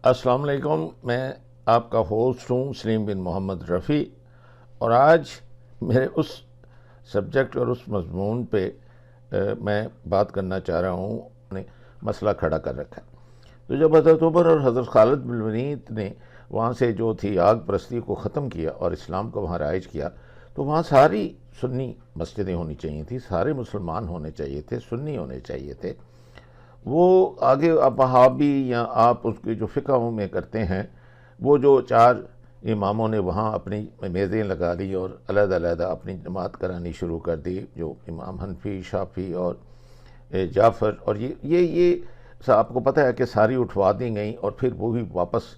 अस्सलाम वालेकुम। मैं आपका होस्ट हूँ सलीम बिन मोहम्मद रफ़ी, और आज मेरे उस सब्जेक्ट और उस मज़मून पे मैं बात करना चाह रहा हूँ। ने मसला खड़ा कर रखा है। तो जब हज़रत उमर और हज़रत खालिद बिन वलीद ने वहाँ से जो थी आग परस्ती को ख़त्म किया और इस्लाम को वहाँ राइज किया, तो वहाँ सारी सुन्नी मस्जिदें होनी चाहिए थी, सारे मुसलमान होने चाहिए थे, सुन्नी होने चाहिए थे। वो आगे आप वहाबी या आप उसकी जो फ़िक़्ह में करते हैं, वो जो चार इमामों ने वहाँ अपनी मेज़ें लगा ली और अलग-अलग अपनी जमात करानी शुरू कर दी, जो इमाम हनफी, शाफ़ी और जाफ़र, और ये आपको पता है कि सारी उठवा दी गई, और फिर वो भी वापस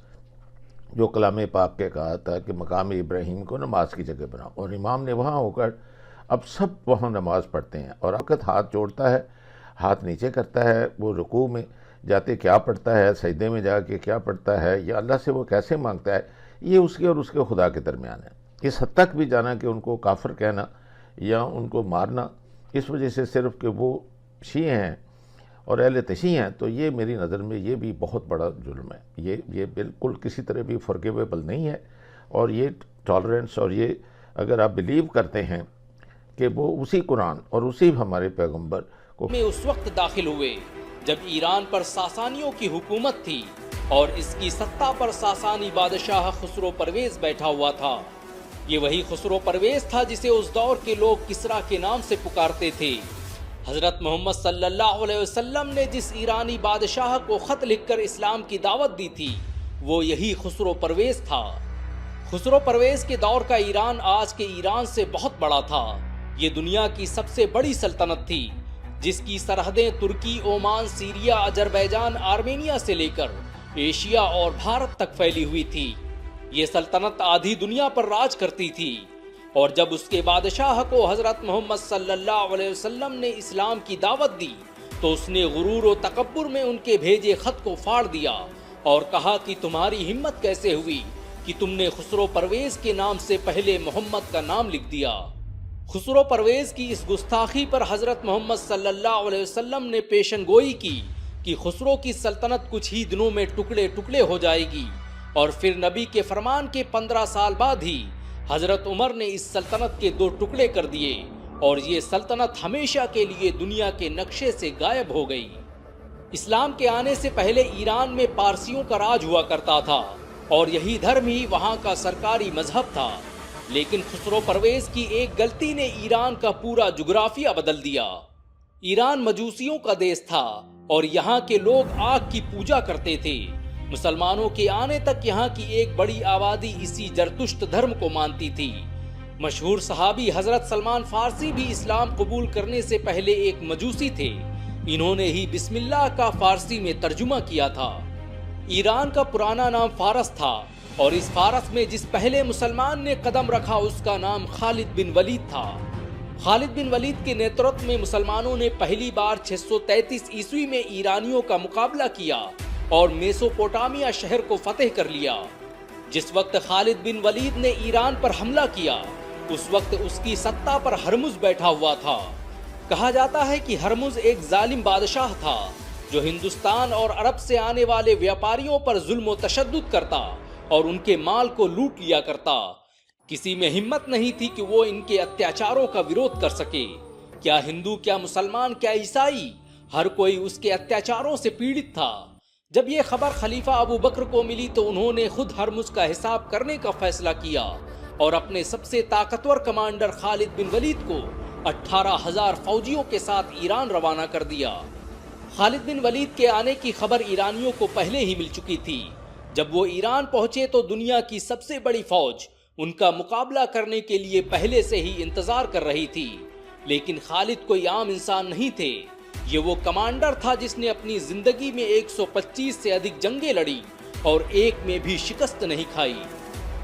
जो कलाम पाक के कहा था कि मकाम इब्राहीम को नमाज की जगह बनाओ, और इमाम ने वहाँ होकर अब सब वहाँ नमाज पढ़ते हैं। और वक़्त हाथ जोड़ता है, हाथ नीचे करता है, वो रुकू में जाते क्या पढ़ता है, सजदे में जाके क्या पढ़ता है, या अल्लाह से वो कैसे मांगता है, ये उसके और उसके खुदा के दरमियान है। इस हद तक भी जाना कि उनको काफिर कहना या उनको मारना इस वजह से सिर्फ कि वो शी हैं और अहले तशी हैं, तो ये मेरी नज़र में ये भी बहुत बड़ा जुल्म है। ये बिल्कुल किसी तरह भी फॉरगिवेबल नहीं है। और ये टॉलरेंस, और ये अगर आप बिलीव करते हैं कि वो उसी कुरान और उसी हमारे पैगम्बर को में उस वक्त दाखिल हुए जब ईरान पर सासानियों की हुकूमत थी और इसकी सत्ता पर सासानी बादशाह खुसरो परवेज बैठा हुआ था। ये वही खुसरो परवेज था जिसे उस दौर के लोग किसरा के नाम से पुकारते थे। हजरत मोहम्मद सल्लल्लाहु अलैहि वसल्लम ने जिस ईरानी बादशाह को खत लिखकर इस्लाम की दावत दी थी, वो यही खुसरो परवेज था। खुसरो परवेज के दौर का ईरान आज के ईरान से बहुत बड़ा था। ये दुनिया की सबसे बड़ी सल्तनत थी, जिसकी सरहदें तुर्की, ओमान, सीरिया, अजरबैजान, आर्मेनिया से लेकर एशिया और भारत तक फैली हुई थी। ये सल्तनत आधी दुनिया पर राज करती थी। और जब उसके बादशाह को हजरत मोहम्मद सल्लल्लाहु अलैहि वसल्लम ने इस्लाम की दावत दी, तो उसने गुरूर और तकब्बुर में उनके भेजे खत को फाड़ दिया और कहा कि तुम्हारी हिम्मत कैसे हुई कि तुमने खुसरो परवेज के नाम से पहले मोहम्मद का नाम लिख दिया। खुसरो परवेज की इस गुस्ताखी पर हजरत मोहम्मद सल्लल्लाहु अलैहि वसल्लम ने पेशन गोई की कि खुसरो की सल्तनत कुछ ही दिनों में टुकड़े टुकड़े हो जाएगी। और फिर नबी के फरमान के 15 साल बाद ही हजरत उमर ने इस सल्तनत के 2 टुकड़े कर दिए और ये सल्तनत हमेशा के लिए दुनिया के नक्शे से गायब हो गई। इस्लाम के आने से पहले ईरान में पारसियों का राज हुआ करता था और यही धर्म ही वहाँ का सरकारी मजहब था। लेकिन खुसरो परवेज की एक गलती ने ईरान का पूरा जुग्राफिया बदल दिया। ईरान मजूसियों का देश था और यहाँ के लोग आग की पूजा करते थे। मुसलमानों के आने तक यहाँ की एक बड़ी आबादी इसी जरतुश्त धर्म को मानती थी। मशहूर सहाबी हजरत सलमान फारसी भी इस्लाम कबूल करने से पहले एक मजूसी थे। इन्होंने ही बिस्मिल्लाह का फारसी में तर्जुमा किया था। ईरान का पुराना नाम फारस था और इस फारस में जिस पहले मुसलमान ने कदम रखा उसका नाम खालिद बिन वलीद था। खालिद बिन वलीद के नेतृत्व में मुसलमानों ने पहली बार 633 ईस्वी में ईरानियों का मुकाबला किया और मेसोपोटामिया शहर को फतेह कर लिया। जिस वक्त खालिद बिन वलीद ने ईरान पर हमला किया, उस वक्त उसकी सत्ता पर हरमुज बैठा हुआ था। कहा जाता है कि हरमुज एक जालिम बादशाह था जो हिंदुस्तान और अरब से आने वाले व्यापारियों पर जुल्म व तशद्दुद करता और उनके माल को लूट लिया करता। किसी में हिम्मत नहीं थी कि वो इनके अत्याचारों का विरोध कर सके। क्या हिंदू, क्या मुसलमान, क्या ईसाई, हर कोई उसके अत्याचारों से पीड़ित था। जब ये खबर खलीफा अबू बकर को मिली तो उन्होंने खुद हरमुज का हिसाब करने का फैसला किया और अपने सबसे ताकतवर कमांडर खालिद बिन वलीद को 18,000 फौजियों के साथ ईरान रवाना कर दिया। खालिद बिन वलीद के आने की खबर ईरानियों को पहले ही मिल चुकी थी। जब वो ईरान पहुंचे तो दुनिया की सबसे बड़ी फौज उनका मुकाबला करने के लिए पहले से ही इंतजार कर रही थी। लेकिन खालिद कोई आम इंसान नहीं थे। ये वो कमांडर था जिसने अपनी जिंदगी में 125 से अधिक जंगें लड़ी और एक में भी शिकस्त नहीं खाई।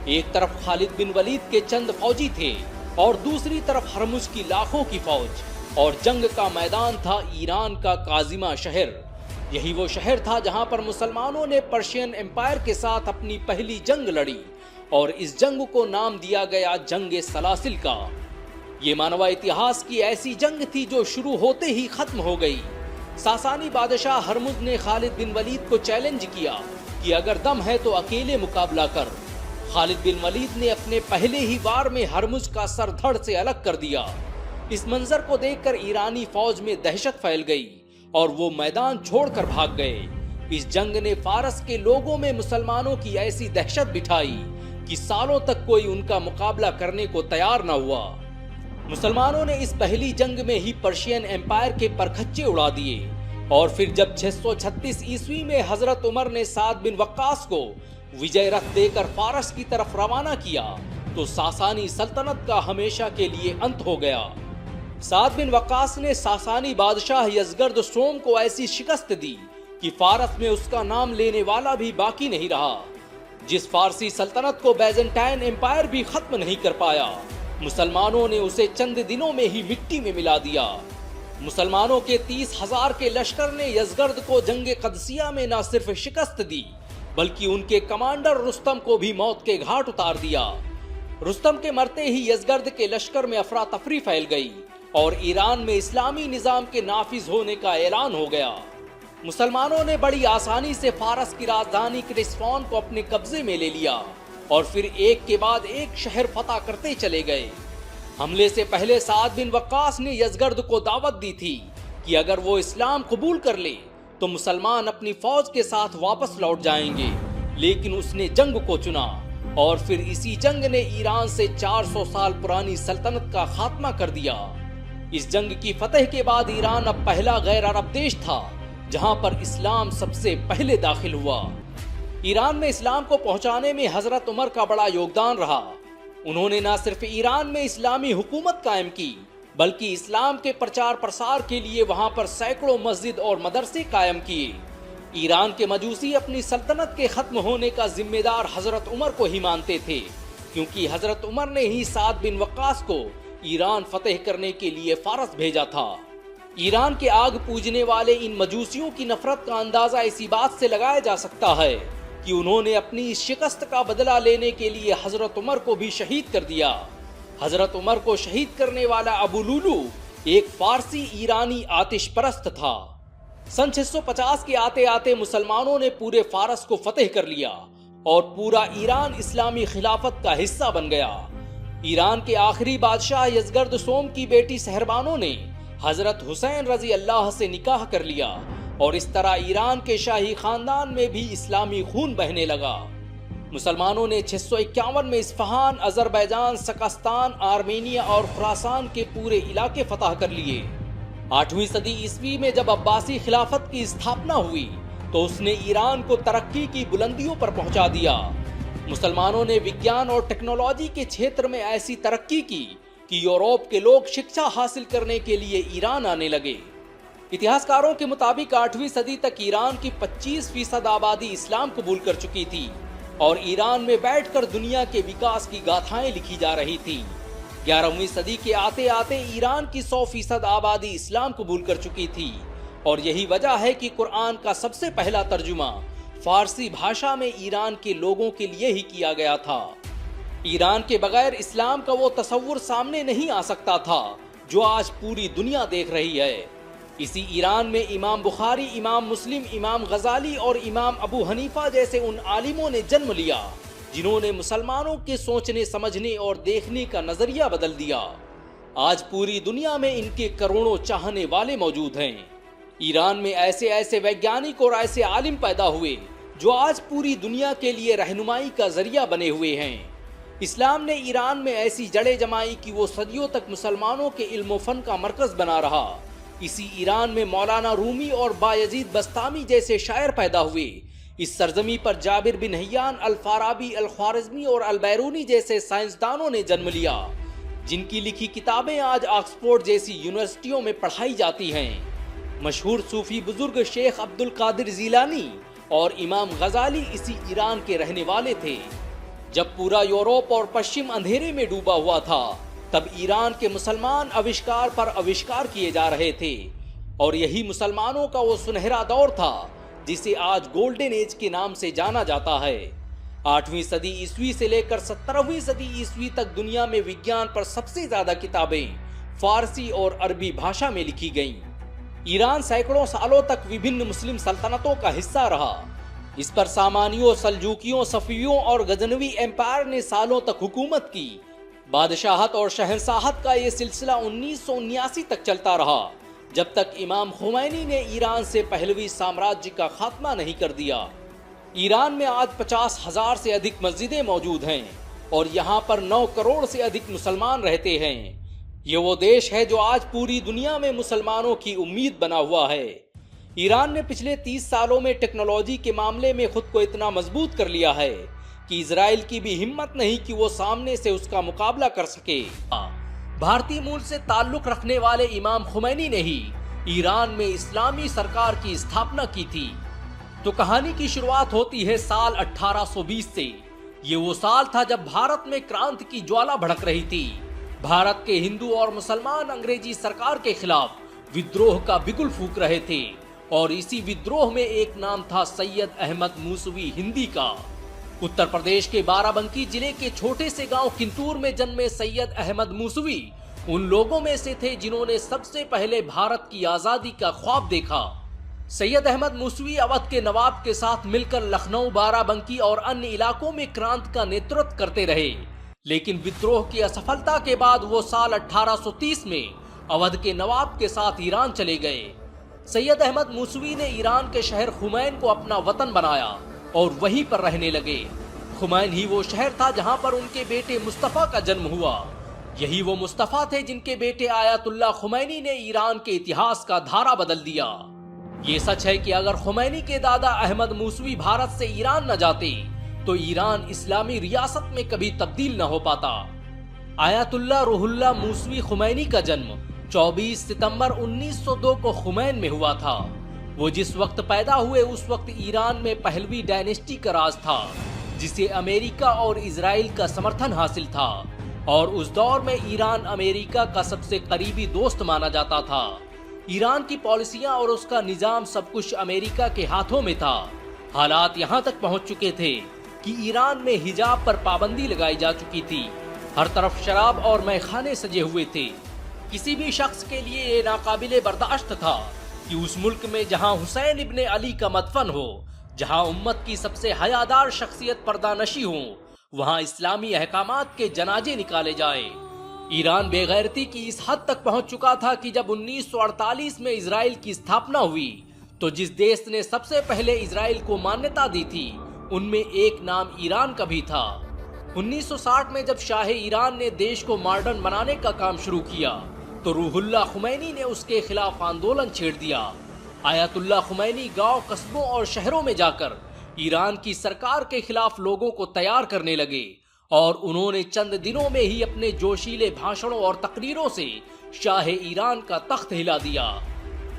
एक तरफ खालिद बिन वलीद के चंद फौजी थे और दूसरी तरफ हरमुज की लाखों की फौज, और जंग का मैदान था ईरान का काजिमा शहर। यही वो शहर था जहां पर मुसलमानों ने पर्शियन एम्पायर के साथ अपनी पहली जंग लड़ी और इस जंग को नाम दिया गया जंग सलासिल का। ये मानवा इतिहास की ऐसी जंग थी जो शुरू होते ही खत्म हो गई। सासानी बादशाह हरमुज ने खालिद बिन वलीद को चैलेंज किया कि अगर दम है तो अकेले मुकाबला कर। खालिद बिन वलीद ने अपने पहले ही वार में हरमुज का सर धड़ से अलग कर दिया। इस मंजर को देखकर ईरानी फौज में दहशत फैल गई और वो मैदान छोड़कर भाग गए। इस जंग ने फारस के लोगों में मुसलमानों की ऐसी दहशत बिठाई कि सालों तक कोई उनका मुकाबला करने को तैयार न हुआ। मुसलमानों ने इस पहली जंग में ही पर्शियन एम्पायर के परखच्चे उड़ा दिए और फिर जब 636 ईस्वी में हजरत उमर ने साद बिन वक्कास को विजय रथ देकर फारस की तरफ रवाना किया तो सासानी सल्तनत का हमेशा के लिए अंत हो गया। साद बिन वक्कास ने सासानी बादशाह यजगर्द सोम को ऐसी शिकस्त दी कि फारस में उसका नाम लेने वाला भी बाकी नहीं रहा। जिस फारसी सल्तनत को बैजेंटाइन एम्पायर भी खत्म नहीं कर पाया, मुसलमानों ने उसे चंद दिनों में ही मिट्टी में मिला दिया। मुसलमानों के 30,000 के लश्कर ने यजगर्द को जंगे कदसिया में न सिर्फ शिकस्त दी बल्कि उनके कमांडर रुस्तम को भी मौत के घाट उतार दिया। रुस्तम के मरते ही यजगर्द के लश्कर में अफरा तफरी फैल गई और ईरान में इस्लामी निजाम के नाफिज होने का ऐलान हो गया। मुसलमानों ने बड़ी आसानी से फारस की राजधानी क्रिस्फॉन को अपने कब्जे में ले लिया और फिर एक के बाद एक शहर फतह करते चले गए। हमले से पहले साद बिन वक्कास ने यजगर्द को दावत दी थी कि अगर वो इस्लाम कबूल कर ले तो मुसलमान अपनी फौज के साथ वापस लौट जाएंगे, लेकिन उसने जंग को चुना और फिर इसी जंग ने ईरान से 400 साल पुरानी सल्तनत का खात्मा कर दिया। इस जंग की फतह के बाद ईरान अब पहला गैर अरब देश था जहां पर इस्लाम सबसे पहले दाखिल हुआ। ईरान में इस्लाम को पहुंचाने में हजरत उमर का बड़ा योगदान रहा। उन्होंने न सिर्फ ईरान में इस्लामी हुकूमत कायम की बल्कि इस्लाम के प्रचार प्रसार के लिए वहां पर सैकड़ों मस्जिद और मदरसे कायम किए। ईरान के मजूसी अपनी सल्तनत के खत्म होने का जिम्मेदार हजरत उमर को ही मानते थे, क्योंकि हजरत उमर ने ही साद बिन वक्कास को ईरान फतेह करने के लिए फारस भेजा था। ईरान के आग पूजने वाले इन मजूसियों की नफरत का अंदाजा इसी बात से लगाया जा सकता है कि उन्होंने अपनी इस शिकस्त का बदला लेने के लिए हजरत उमर को भी शहीद कर दिया। हजरत उमर को शहीद करने वाला अबू लुलू एक फारसी ईरानी आतिश परस्त था। सन 650 के आते आते मुसलमानों ने पूरे फारस को फतेह कर लिया और पूरा ईरान इस्लामी खिलाफत का हिस्सा बन गया। ईरान के आखिरी बादशाह यजगर्द सोम की बेटी सहरबानो ने हजरत हुसैन रजी अल्लाह से निकाह कर लिया और इस तरह ईरान के शाही खानदान में भी इस्लामी खून बहने लगा। मुसलमानों ने 651 में इस्फहान, अजरबैजान, सकस्तान, आर्मेनिया और खुरासान के पूरे इलाके फतह कर लिए। 8वीं सदी ईस्वी में जब अब्बासी खिलाफत की स्थापना हुई तो उसने ईरान को तरक्की की बुलंदियों पर पहुंचा दिया। मुसलमानों ने विज्ञान और टेक्नोलॉजी के क्षेत्र में ऐसी तरक्की की कि यूरोप के लोग शिक्षा हासिल करने के लिए ईरान आने लगे। इतिहासकारों के मुताबिक 8वीं सदी तक ईरान की 25% आबादी इस्लाम कबूल कर चुकी थी और ईरान में बैठकर दुनिया के विकास की गाथाएं लिखी जा रही थी। 11वीं सदी के आते आते ईरान की 100% आबादी इस्लाम कबूल कर चुकी थी और यही वजह है कि कुरान का सबसे पहला तर्जुमा फारसी भाषा में ईरान के लोगों के लिए ही किया गया था। ईरान के बगैर इस्लाम का वो तस्वुर सामने नहीं आ सकता था जो आज पूरी दुनिया देख रही है। इसी ईरान में इमाम बुखारी, इमाम मुस्लिम, इमाम गजाली और इमाम अबू हनीफा जैसे उन आलिमों ने जन्म लिया जिन्होंने मुसलमानों के सोचने, समझने और देखने का नजरिया बदल दिया। आज पूरी दुनिया में इनके करोड़ों चाहने वाले मौजूद हैं। ईरान में ऐसे ऐसे वैज्ञानिक और ऐसे आलिम पैदा हुए जो आज पूरी दुनिया के लिए रहनुमाई का जरिया बने हुए हैं। इस्लाम ने ईरान में ऐसी जड़ें जमाई कि वो सदियों तक मुसलमानों के इल्म फन का मरकज बना रहा। इसी ईरान में मौलाना रूमी और बायजीद बस्तामी जैसे शायर पैदा हुए। इस सरजमी पर जाबिर बिन हय्यान, अल फाराबी, अल ख्वारिज़मी और अल बैरूनी जैसे साइंसदानों ने जन्म लिया जिनकी लिखी किताबें आज ऑक्सफोर्ड जैसी यूनिवर्सिटियों में पढ़ाई जाती हैं। मशहूर सूफी बुजुर्ग शेख अब्दुल कादिर जीलानी और इमाम गजाली इसी ईरान के रहने वाले थे। जब पूरा यूरोप और पश्चिम अंधेरे में डूबा हुआ था तब ईरान के मुसलमान आविष्कार पर आविष्कार किए जा रहे थे और यही मुसलमानों का वो सुनहरा दौर था जिसे आज गोल्डन एज के नाम से जाना जाता है। 8वीं सदी ईस्वी से लेकर 17वीं सदी ईस्वी तक दुनिया में विज्ञान पर सबसे ज्यादा किताबें फारसी और अरबी भाषा में लिखी गईं। ईरान सैकड़ों सालों तक विभिन्न मुस्लिम सल्तनतों का हिस्सा रहा, इस पर सामानियों, सल्जूकियों, सफियों और गजनवी एम्पायर ने सालों तक हुकूमत की। बादशाहत और शहंशाहत का ये सिलसिला 1979 तक चलता रहा, जब तक इमाम खुमैनी ने ईरान से पहलवी साम्राज्य का खात्मा नहीं कर दिया। ईरान में आज 50,000 से अधिक मस्जिदें मौजूद हैं और यहाँ पर 9 करोड़ से अधिक मुसलमान रहते हैं। ये वो देश है जो आज पूरी दुनिया में मुसलमानों की उम्मीद बना हुआ है। ईरान ने पिछले 30 सालों में टेक्नोलॉजी के मामले में खुद को इतना मजबूत कर लिया है कि इजराइल की भी हिम्मत नहीं कि वो सामने से उसका मुकाबला कर सके। भारतीय मूल से ताल्लुक रखने वाले इमाम खुमैनी ने ही ईरान में इस्लामी सरकार की स्थापना की थी। तो कहानी की शुरुआत होती है साल 1820 से। ये वो साल था जब भारत में क्रांति की ज्वाला भड़क रही थी। भारत के हिंदू और मुसलमान अंग्रेजी सरकार के खिलाफ विद्रोह का बिगुल फूंक रहे थे और इसी विद्रोह में एक नाम था सैयद अहमद मूसवी हिंदी का। उत्तर प्रदेश के बाराबंकी जिले के छोटे से गांव किंतूर में जन्मे सैयद अहमद मूसवी उन लोगों में से थे जिन्होंने सबसे पहले भारत की आजादी का ख्वाब देखा। सैयद अहमद मूसवी अवध के नवाब के साथ मिलकर लखनऊ, बाराबंकी और अन्य इलाकों में क्रांति का नेतृत्व करते रहे, लेकिन विद्रोह की असफलता के बाद वो साल 1830 में अवध के नवाब के साथ ईरान चले गए। सैयद अहमद मूसवी ने ईरान के शहर खुमैन को अपना वतन बनाया और वहीं पर रहने लगे। खुमैन ही वो शहर था जहां पर उनके बेटे मुस्तफा का जन्म हुआ। यही वो मुस्तफा थे जिनके बेटे आयतुल्लाह खुमैनी ने ईरान के इतिहास का धारा बदल दिया। ये सच है कि अगर खुमैनी के दादा अहमद मूसवी भारत से ईरान न जाते तो ईरान इस्लामी रियासत में कभी तब्दील न हो पाता। आयतुल्लाह रूहुल्लाह मूसवी खुमैनी का जन्म 24 सितंबर 1902 को खुमैन में हुआ था। वो जिस वक्त पैदा हुए उस वक्त ईरान में पहलवी डायनेस्टी का राज था, जिसे अमेरिका और इजराइल का समर्थन हासिल था और उस दौर में ईरान अमेरिका का सबसे करीबी दोस्त माना जाता था। ईरान की पॉलिसियां और उसका निजाम सब कुछ अमेरिका के हाथों में था। हालात यहां तक पहुंच चुके थे कि ईरान में हिजाब पर पाबंदी लगाई जा चुकी थी। हर तरफ शराब और मैखाने सजे हुए थे। किसी भी शख्स के लिए ये नाकाबिले बर्दाश्त था कि उस मुल्क में जहां हुसैन इब्ने अली का मदफन हो, जहां उम्मत की सबसे हयादार शख्सियत पर्दानशी हो, वहां इस्लामी अहकामात के जनाजे निकाले जाए। ईरान बेगैरती की इस हद तक पहुंच चुका था कि जब 1948 में इजराइल की स्थापना हुई तो जिस देश ने सबसे पहले इजराइल को मान्यता दी थी उनमें एक नाम ईरान का भी था। 1960 में जब शाह ईरान ने देश को मॉडर्न बनाने का काम शुरू किया तो रूहुल्लाह खुमैनी ने उसके खिलाफ आंदोलन छेड़ दिया। आयतुल्लाह खुमैनी गांव, कस्बों और शहरों में जाकर ईरान की सरकार के खिलाफ लोगों को तैयार करने लगे और उन्होंने चंद दिनों में ही अपने जोशीले भाषणों और तकरीरों से शाह ईरान का तख्त हिला दिया।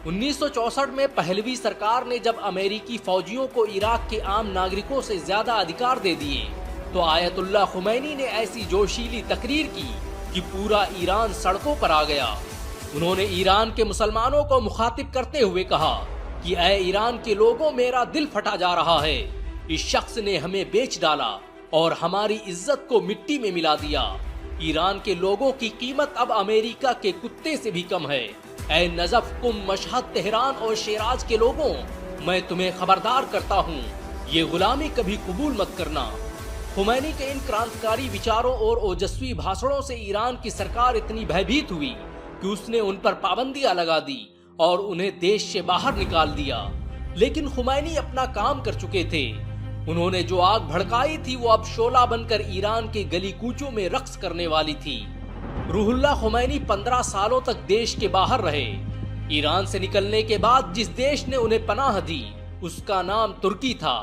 1964 में पहलवी सरकार ने जब अमेरिकी फौजियों को इराक के आम नागरिकों से ज्यादा अधिकार दे दिए तो आयतुल्लाह खुमैनी ने ऐसी जोशीली तकरीर की कि पूरा ईरान सड़कों पर आ गया। उन्होंने ईरान के मुसलमानों को मुखातिब करते हुए कहा कि ऐ ईरान के लोगों, मेरा दिल फटा जा रहा है। इस शख्स ने हमें बेच डाला और हमारी इज्जत को मिट्टी में मिला दिया। ईरान के लोगों की कीमत अब अमेरिका के कुत्ते से भी कम है। ऐ नजफ, कुम, मशहद, तेहरान और शेराज के लोगों, मैं तुम्हें खबरदार करता हूँ, ये गुलामी कभी कबूल मत करना। खुमैनी के इन क्रांतिकारी विचारों और ओजस्वी भाषणों से ईरान की सरकार इतनी भयभीत हुई कि उसने उन पर पाबंदियां लगा दी और उन्हें देश से बाहर निकाल दिया। लेकिन खुमैनी अपना काम कर चुके थे। उन्होंने जो आग भड़काई थी वो अब शोला बनकर ईरान के गली कूचों में रक्स करने वाली थी। रूहुल्लाह खुमैनी 15 सालों तक देश के बाहर रहे। ईरान से निकलने के बाद जिस देश ने उन्हें पनाह दी उसका नाम तुर्की था।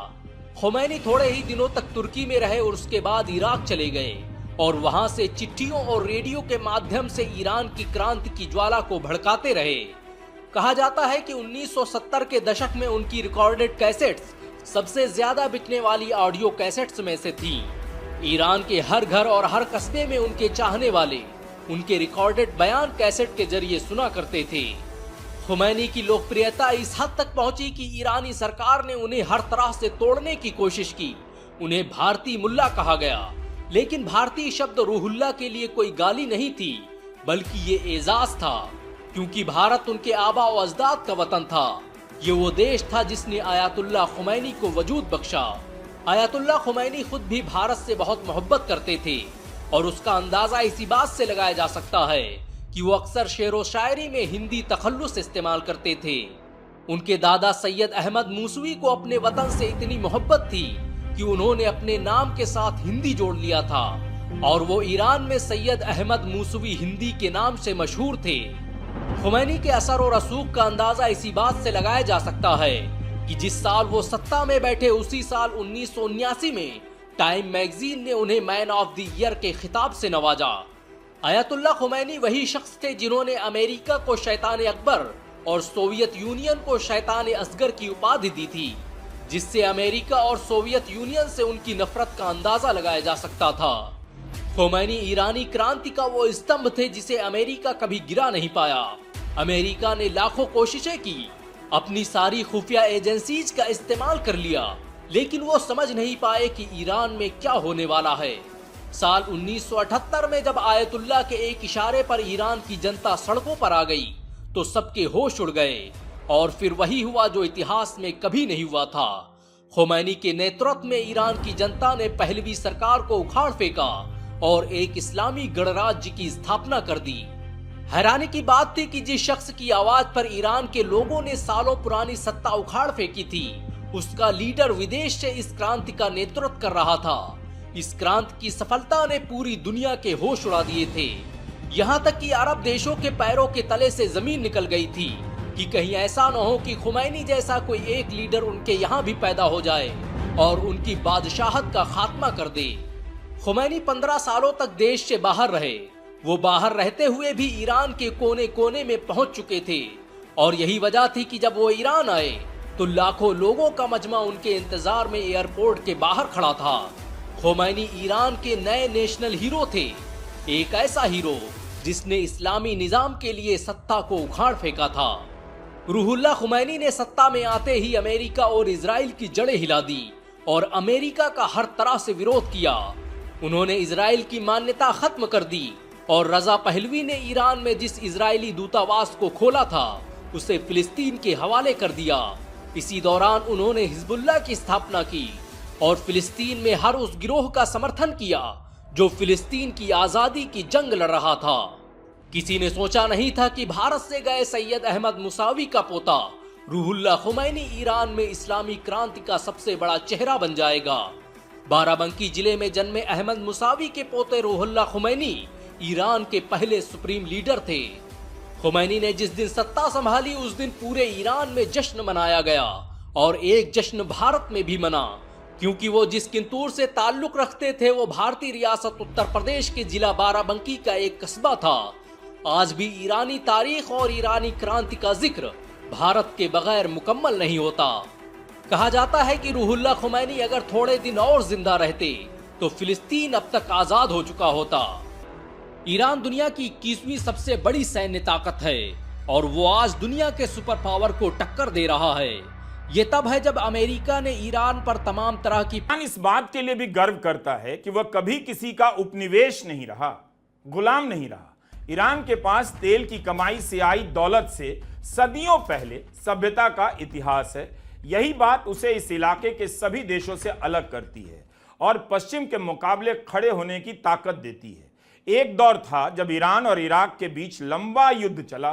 खुमैनी थोड़े ही दिनों तक तुर्की में रहे और उसके बाद इराक चले गए और वहां से चिट्ठियों और रेडियो के माध्यम से ईरान की क्रांति की ज्वाला को भड़काते रहे। कहा जाता है कि 1970 के दशक में उनकी रिकॉर्डेड कैसेट्स सबसे ज्यादा बिकने वाली ऑडियो कैसेट्स में से थी। ईरान के हर घर और हर कस्बे में उनके चाहने वाले उनके रिकॉर्डेड बयान कैसेट के जरिए सुना करते थे। खुमैनी की लोकप्रियता इस हद तक पहुंची कि ईरानी सरकार ने उन्हें हर तरह से तोड़ने की कोशिश की। उन्हें भारतीय मुल्ला कहा गया, लेकिन भारतीय शब्द रूहुल्लाह के लिए कोई गाली नहीं थी, बल्कि ये एजाज था, क्योंकि भारत उनके आबा व अजदाद का वतन था। ये वो देश था जिसने आयतुल्लाह खुमैनी को वजूद बख्शा। आयतुल्लाह खुमैनी खुद भी भारत से बहुत मोहब्बत करते थे और उसका अंदाजा इसी बात से लगाया जा सकता है कि वो अक्सर शेर व शायरी में हिंदी तखल्लुस इस्तेमाल करते थे। उनके दादा सैयद अहमद मूसवी को अपने वतन से इतनी मोहब्बत थी कि उन्होंने अपने नाम के साथ हिंदी जोड़ लिया था और वो ईरान में सैयद अहमद मूसवी हिंदी के नाम से मशहूर थे। खुमैनी के असर और रसूख का अंदाजा इसी बात से लगाया जा सकता है कि जिस साल वो सत्ता में बैठे उसी साल 1979 में टाइम मैगजीन ने उन्हें मैन ऑफ द ईयर के खिताब से नवाजा। आयतुल्लाह खुमैनी वही शख्स थे जिन्होंने अमेरिका को शैतान अकबर और सोवियत यूनियन को शैतान असगर की उपाधि दी थी, जिससे अमेरिका और सोवियत यूनियन से उनकी नफरत का अंदाजा लगाया जा सकता था। खुमैनी ईरानी क्रांति का वो स्तंभ थे जिसे अमेरिका कभी गिरा नहीं पाया। अमेरिका ने लाखों कोशिशें की, अपनी सारी खुफिया एजेंसीज का इस्तेमाल कर लिया, लेकिन वो समझ नहीं पाए कि ईरान में क्या होने वाला है। साल 1978 में जब आयतुल्लाह के एक इशारे पर ईरान की जनता सड़कों पर आ गई तो सबके होश उड़ गए और फिर वही हुआ जो इतिहास में कभी नहीं हुआ था। खुमैनी के नेतृत्व में ईरान की जनता ने पहलवी सरकार को उखाड़ फेंका और एक इस्लामी गणराज्य की स्थापना कर दी। हैरानी की बात थी कि जिस शख्स की आवाज पर ईरान के लोगों ने सालों पुरानी सत्ता उखाड़ फेंकी थी, उसका लीडर विदेश से इस क्रांति का नेतृत्व कर रहा था। इस क्रांति की सफलता ने पूरी दुनिया के होश उड़ा दिए थे। यहाँ तक कि अरब देशों के पैरों के तले से जमीन निकल गई थी कि कहीं ऐसा न हो कि खुमैनी जैसा कोई एक लीडर उनके यहाँ भी पैदा हो जाए और उनकी बादशाहत का खात्मा कर दे। खुमैनी 15 सालों तक देश से बाहर रहे। वो बाहर रहते हुए भी ईरान के कोने कोने में पहुंच चुके थे और यही वजह थी कि जब वो ईरान आए तो लाखों लोगों का मजमा उनके इंतजार में एयरपोर्ट के बाहर खड़ा था। खुमैनी ईरान के नए नेशनल हीरो थे, एक ऐसा हीरो जिसने इस्लामी निजाम के लिए सत्ता को उखाड़ फेंका था। रूहुल्लाह खुमैनी ने सत्ता में आते ही अमेरिका और इजराइल की जड़ें हिला दी और अमेरिका का हर तरह से विरोध किया। उन्होंने इजराइल की मान्यता खत्म कर दी और रजा पहलवी ने ईरान में जिस इजरायली दूतावास को खोला था उसे फिलिस्तीन के हवाले कर दिया। इसी दौरान उन्होंने हिजबुल्लाह की स्थापना की और फिलिस्तीन में हर उस गिरोह का समर्थन किया जो फिलिस्तीन की आजादी की जंग लड़ रहा था। किसी ने सोचा नहीं था कि भारत से गए सैयद अहमद मुसावी का पोता रूहुल्लाह खुमैनी ईरान में इस्लामी क्रांति का सबसे बड़ा चेहरा बन जाएगा। बाराबंकी जिले में जन्मे अहमद मुसावी के पोते रूहुल्लाह खुमैनी ईरान के पहले सुप्रीम लीडर थे। खुमैनी ने जिस दिन सत्ता संभाली उस दिन पूरे ईरान में जश्न मनाया गया और एक जश्न भारत में भी मना, क्योंकि वो जिस किंतूर से ताल्लुक रखते थे वो भारतीय रियासत उत्तर प्रदेश के जिला बाराबंकी का एक कस्बा था। आज भी ईरानी तारीख और ईरानी क्रांति का जिक्र भारत के बगैर मुकम्मल नहीं होता। कहा जाता है कि रूहुल्लाह खुमैनी अगर थोड़े दिन और जिंदा रहते तो फिलिस्तीन अब तक आजाद हो चुका होता। ईरान दुनिया की 21वीं सबसे बड़ी सैन्य ताकत है और वो आज दुनिया के सुपर पावर को टक्कर दे रहा है। ये तब है जब अमेरिका ने ईरान पर तमाम तरह की ईरान इस बात के लिए भी गर्व करता है कि वह कभी किसी का उपनिवेश नहीं रहा, गुलाम नहीं रहा। ईरान के पास तेल की कमाई से आई दौलत से सदियों पहले सभ्यता का इतिहास है। यही बात उसे इस इलाके के सभी देशों से अलग करती है और पश्चिम के मुकाबले खड़े होने की ताकत देती है। एक दौर था जब ईरान और इराक के बीच लंबा युद्ध चला,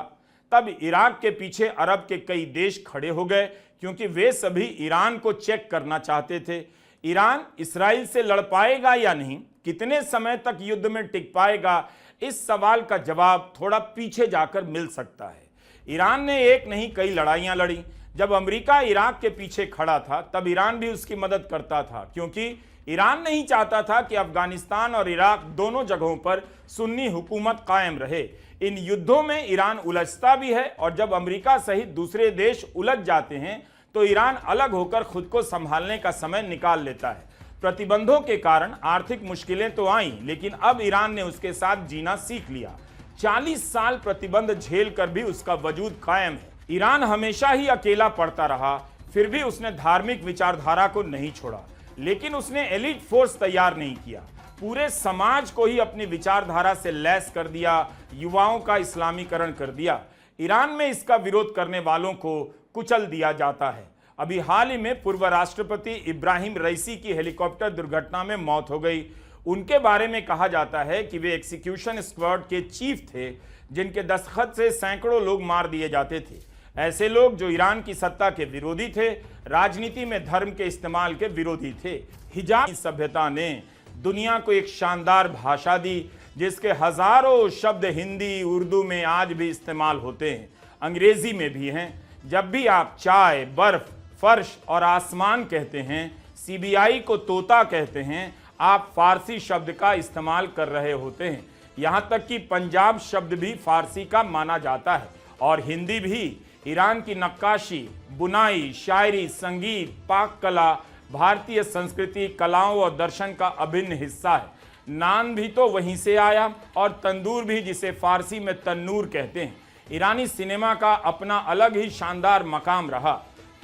तब इराक के पीछे अरब के कई देश खड़े हो गए क्योंकि वे सभी ईरान को चेक करना चाहते थे। ईरान इसराइल से लड़ पाएगा या नहीं, कितने समय तक युद्ध में टिक पाएगा, इस सवाल का जवाब थोड़ा पीछे जाकर मिल सकता है। ईरान ने एक नहीं कई लड़ाइयां लड़ी। जब अमेरिका इराक के पीछे खड़ा था तब ईरान भी उसकी मदद करता था, क्योंकि ईरान नहीं चाहता था कि अफगानिस्तान और इराक दोनों जगहों पर सुन्नी हुकूमत कायम रहे। इन युद्धों में ईरान उलझता भी है और जब अमेरिका सहित दूसरे देश उलझ जाते हैं तो ईरान अलग होकर खुद को संभालने का समय निकाल लेता है। प्रतिबंधों के कारण आर्थिक मुश्किलें तो आईं, लेकिन अब ईरान ने उसके साथ जीना सीख लिया। 40 साल प्रतिबंध झेल कर भी उसका वजूद कायम है। ईरान हमेशा ही अकेला पड़ता रहा, फिर भी उसने धार्मिक विचारधारा को नहीं छोड़ा, लेकिन उसने एलिट फोर्स तैयार नहीं किया। पूरे समाज को ही अपनी विचारधारा से लैस कर दिया, युवाओं का इस्लामीकरण कर दिया। ईरान में इसका विरोध करने वालों को कुचल दिया जाता है। अभी हाल ही में पूर्व राष्ट्रपति इब्राहिम रईसी की हेलीकॉप्टर दुर्घटना में मौत हो गई। उनके बारे में कहा जाता है कि वे एक्सिक्यूशन स्क्वाड के चीफ थे, जिनके दस्तखत से सैकड़ों लोग मार दिए जाते थे। ऐसे लोग जो ईरान की सत्ता के विरोधी थे, राजनीति में धर्म के इस्तेमाल के विरोधी थे। हिजाज सभ्यता ने दुनिया को एक शानदार भाषा दी, जिसके हजारों शब्द हिंदी, उर्दू में आज भी इस्तेमाल होते हैं, अंग्रेजी में भी हैं। जब भी आप चाय, बर्फ, फर्श और आसमान कहते हैं, सीबीआई को तोता कहते हैं, आप फारसी शब्द का इस्तेमाल कर रहे होते हैं। यहाँ तक कि पंजाब शब्द भी फारसी का माना जाता है और हिंदी भी। ईरान की नक्काशी, बुनाई, शायरी, संगीत, पाक कला भारतीय संस्कृति, कलाओं और दर्शन का अभिन्न हिस्सा है। नान भी तो वहीं से आया और तंदूर भी, जिसे फारसी में तन्नूर कहते हैं। ईरानी सिनेमा का अपना अलग ही शानदार मकाम रहा।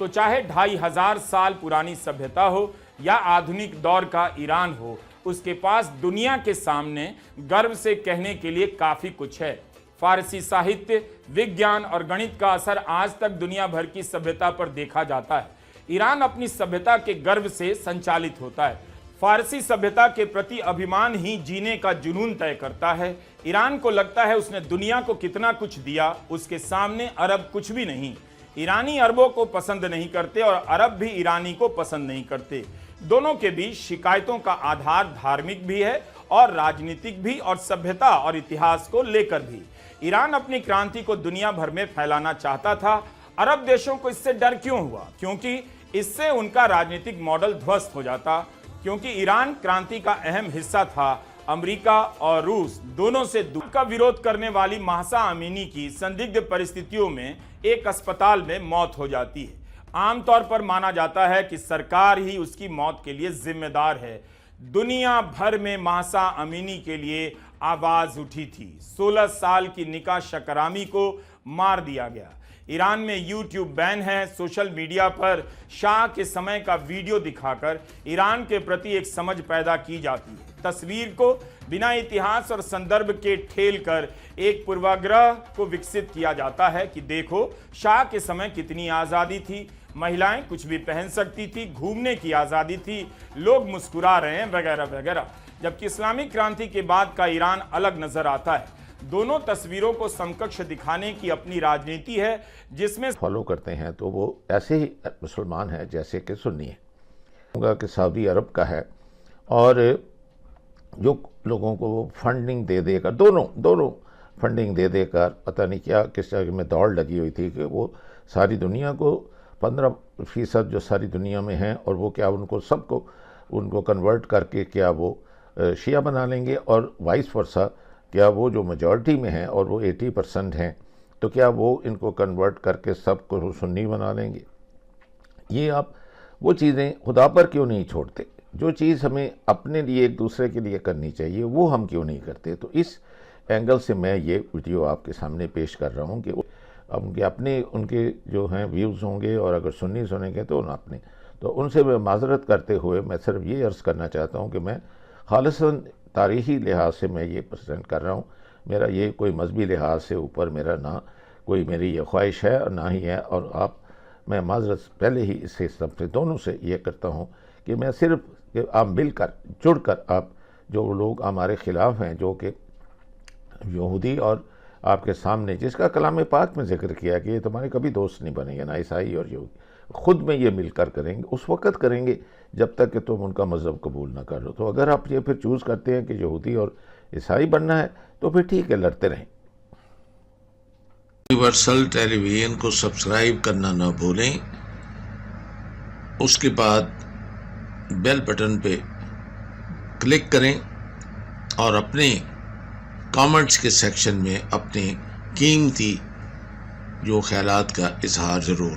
तो चाहे 2500 साल पुरानी सभ्यता हो या आधुनिक दौर का ईरान हो, उसके पास दुनिया के सामने गर्व से कहने के लिए काफ़ी कुछ है। फारसी साहित्य, विज्ञान और गणित का असर आज तक दुनिया भर की सभ्यता पर देखा जाता है। ईरान अपनी सभ्यता के गर्व से संचालित होता है। फारसी सभ्यता के प्रति अभिमान ही जीने का जुनून तय करता है। ईरान को लगता है उसने दुनिया को कितना कुछ दिया, उसके सामने अरब कुछ भी नहीं। ईरानी अरबों को पसंद नहीं करते और अरब भी ईरानी को पसंद नहीं करते। दोनों के बीच शिकायतों का आधार धार्मिक भी है और राजनीतिक भी, और सभ्यता और इतिहास को लेकर भी। ईरान अपनी क्रांति को दुनिया भर में फैलाना चाहता था। अरब देशों को इससे डर क्यों हुआ? क्योंकि इससे उनका राजनीतिक मॉडल ध्वस्त हो जाता। क्योंकि ईरान क्रांति का अहम हिस्सा था। अमेरिका और रूस दोनों से दूर का विरोध करने वाली महसा अमीनी की संदिग्ध परिस्थितियों में एक अस्पताल में मौत हो जाती है। आमतौर पर माना जाता है कि सरकार ही उसकी मौत के लिए जिम्मेदार है। दुनिया भर में महसा अमीनी के लिए आवाज उठी थी। 16 साल की निका शकरामी को मार दिया गया। ईरान में यूट्यूब बैन है। सोशल मीडिया पर शाह के समय का वीडियो दिखाकर ईरान के प्रति एक समझ पैदा की जाती है। तस्वीर को बिना इतिहास और संदर्भ के ठेल कर एक पूर्वाग्रह को विकसित किया जाता है कि देखो शाह के समय कितनी आज़ादी थी, महिलाएं कुछ भी पहन सकती थी, घूमने की आज़ादी थी, लोग मुस्कुरा रहे हैं, वगैरह वगैरह। जबकि इस्लामिक क्रांति के बाद का ईरान अलग नजर आता है। दोनों तस्वीरों को समकक्ष दिखाने की अपनी राजनीति है, जिसमें फॉलो करते हैं तो वो ऐसे ही मुसलमान है जैसे कि सुन्नी है। होगा कि सऊदी अरब का है और जो लोगों को वो फंडिंग दे देकर, दोनों फंडिंग दे देकर, पता नहीं क्या किस जगह में दौड़ लगी हुई थी कि वो सारी दुनिया को 15% जो सारी दुनिया में हैं, और वो क्या उनको सबको उनको कन्वर्ट करके क्या वो शिया बना लेंगे, और वाइस वर्सा क्या वो जो मेजॉरिटी में हैं और वो 80% हैं, तो क्या वो इनको कन्वर्ट करके सबको सुन्नी बना लेंगे। ये आप वो चीज़ें खुदा पर क्यों नहीं छोड़ते? जो चीज़ हमें अपने लिए एक दूसरे के लिए करनी चाहिए वो हम क्यों नहीं करते? तो इस एंगल से मैं ये वीडियो आपके सामने पेश कर रहा हूँ कि उनके अपने उनके जो हैं व्यूज़ होंगे, और अगर सुन्नी सुनेंगे तो अपने, तो उनसे मैं माजरत करते हुए मैं सिर्फ ये अर्ज़ करना चाहता हूँ कि मैं खालिसन तारीख़ी लिहाज से मैं ये प्रेजेंट कर रहा हूँ। मेरा ये कोई मजहबी लिहाज से ऊपर मेरा ना कोई मेरी ये ख्वाहिश है और ना ही है। और मैं माजरत पहले ही इस सिस्टम से दोनों से ये करता हूँ कि मैं सिर्फ कि आप मिलकर जुड़कर, आप जो लोग हमारे ख़िलाफ़ हैं, जो कि यहूदी और आपके सामने जिसका कलाम पाक में जिक्र किया कि ये तुम्हारे कभी दोस्त नहीं बनेंगे, ना ईसाई और यहूदी, ख़ुद में ये मिलकर करेंगे। उस वक़्त करेंगे जब तक कि तुम उनका मज़हब कबूल ना कर लो। तो अगर आप ये फिर चूज़ करते हैं कि यहूदी और ईसाई बनना है तो फिर ठीक है, लड़ते रहें। यूनिवर्सल टेलीविज़न को सब्सक्राइब करना ना भूलें। उसके बाद बेल बटन पे क्लिक करें और अपने कमेंट्स के सेक्शन में अपने कीमती जो ख्यालात का इजहार ज़रूर